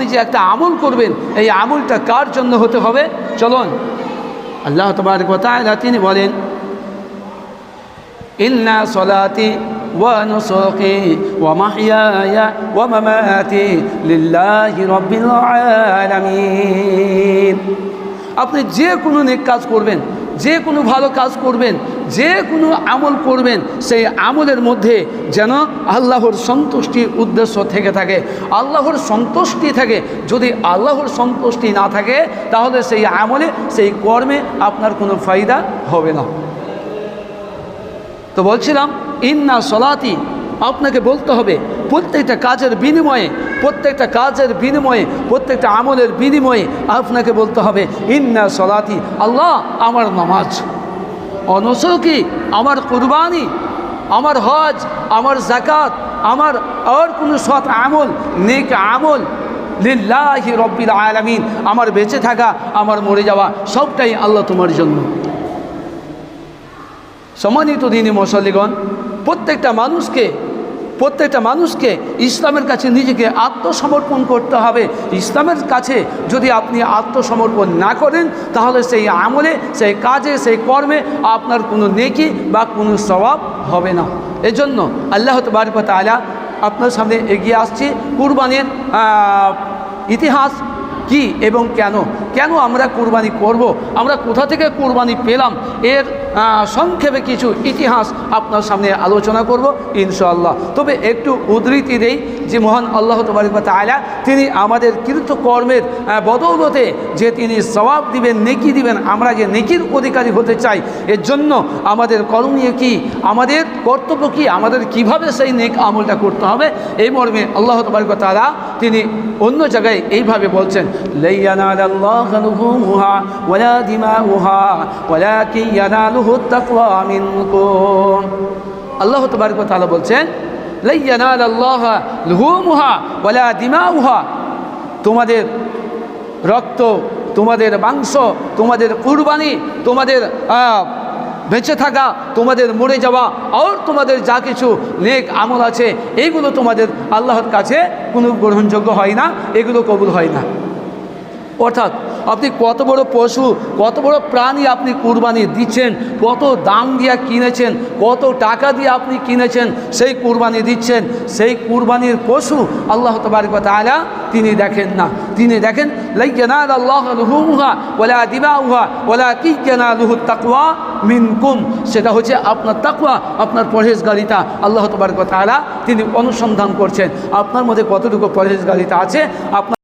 আপনি যে একটা আমল করবেন, এই আমলটা কার জন্য হতে হবে? চলুন আল্লাহ তাবারক ওয়া তাআলা তিনি বলেন, ইন্না সলাতি ওয়া নুসুকি ওয়া মাহইয়ায়া ওয়া মামাতি লিল্লাহি রাব্বিল আলামিন। আপনি যে কোনো নেক কাজ করবেন, যে কোনো ভালো কাজ করবেন, যে কোনো আমল করবেন, সেই আমলের মধ্যে যেন আল্লাহর সন্তুষ্টির উদ্দেশ্য থেকে থাকে, আল্লাহর সন্তুষ্টি থাকে। যদি আল্লাহর সন্তুষ্টি না থাকে তাহলে সেই আমলে, সেই কর্মে আপনার কোনো ফায়দা হবে না। তো বলছিলাম ইন্না সলাতি, আপনাকে বলতে হবে প্রত্যেকটা কাজের বিনিময়ে, প্রত্যেকটা কাজের বিনিময়ে, প্রত্যেকটা আমলের বিনিময়ে আপনাকে বলতে হবে ইন্না সলাতি, আল্লাহ আমার নামাজ, অনুসুকি আমার কুরবানি, আমার হজ, আমার যাকাত, আমার আর কোনো সৎ আমল, নেক আমল লিল্লাহি রাব্বিল আলামিন, আমার বেঁচে থাকা, আমার মরে যাওয়া সবটাই আল্লাহ তোমার জন্য। সম্মানিত দ্বীনি মুসল্লিগণ, প্রত্যেকটা মানুষকে ইসলামের কাছে নিজেকে আত্মসমর্পণ করতে হবে। ইসলামের কাছে যদি আপনি আত্মসমর্পণ না করেন তাহলে সেই আমলে, সেই কাজে, সেই কর্মে আপনার কোনো নেকি বা কোনো সওয়াব হবে না। এজন্য আল্লাহ তাবারক ওয়া তাআলা আপনার সামনে এগিয়ে আসছি কুরবানির ইতিহাস কি এবং কেন আমরা কুরবানি করব, আমরা কোথা থেকে কুরবানি পেলাম, এর সংক্ষেপে কিছু ইতিহাস আপনার সামনে আলোচনা করব ইনশাআল্লাহ। তবে একটু উদ্ধৃতি দেই যে মহান আল্লাহ তাবারক ওয়া তাআলা তিনি আমাদের কৃতকর্মের বদৌলতে যে তিনি সওয়াব দিবেন, নেকি দিবেন, আমরা যে নেকির অধিকারী হতে চাই, এর জন্য আমাদের করণীয় কি, আমাদের কর্তব্য কি, আমাদের কিভাবে সেই নেক আমলটা করতে হবে, এই মর্মে আল্লাহ তাবারক ওয়া তাআলা তিনি অন্য জায়গায় এইভাবে বলছেন, লা ইয়ানালাল্লাহু লুহুমুহা ওয়ালা দিমাউহা ওয়ালাকিন ইয়ানালুহু তাকওয়া মিনকুম। আল্লাহ তাবারক ওয়া তাআলা বলছেন, লা ইয়ানালাল্লাহু লুহুমুহা ওয়ালা দিমাউহা, তোমাদের রক্ত, তোমাদের মাংস, তোমাদের কুরবানি, তোমাদের বেঁচে থাকা, তোমাদের মরে যাওয়া আর তোমাদের যা কিছু নেক আমল আছে, এইগুলো তোমাদের আল্লাহর কাছে কোনো গ্রহণযোগ্য হয় না, এগুলো কবুল হয় না। অর্থাৎ আপনি কত বড় পশু, কত বড় প্রাণী আপনি কুরবানি দিচ্ছেন, কত দাম দিয়ে কিনেছেন, কত টাকা দিয়ে আপনি কিনেছেন, সেই কুরবানি দিচ্ছেন, সেই কুরবানির পশু আল্লাহ তাবারক ওয়া তাআলা তিনি দেখেন না। তিনি দেখেন লা ইয়ানালাল্লাহু লুহুমুহা ওয়ালা দিমাউহা ওয়ালাকিন ইয়ানালুহুত তাকওয়া মিনকুম, সেটা হচ্ছে আপনার তাকওয়া, আপনার পরহেজগারিতা আল্লাহ তাবারক ওয়া তাআলা তিনি অনুসন্ধান করছেন আপনার মধ্যে কতটুকু পরহেজগারিতা আছে। আপনার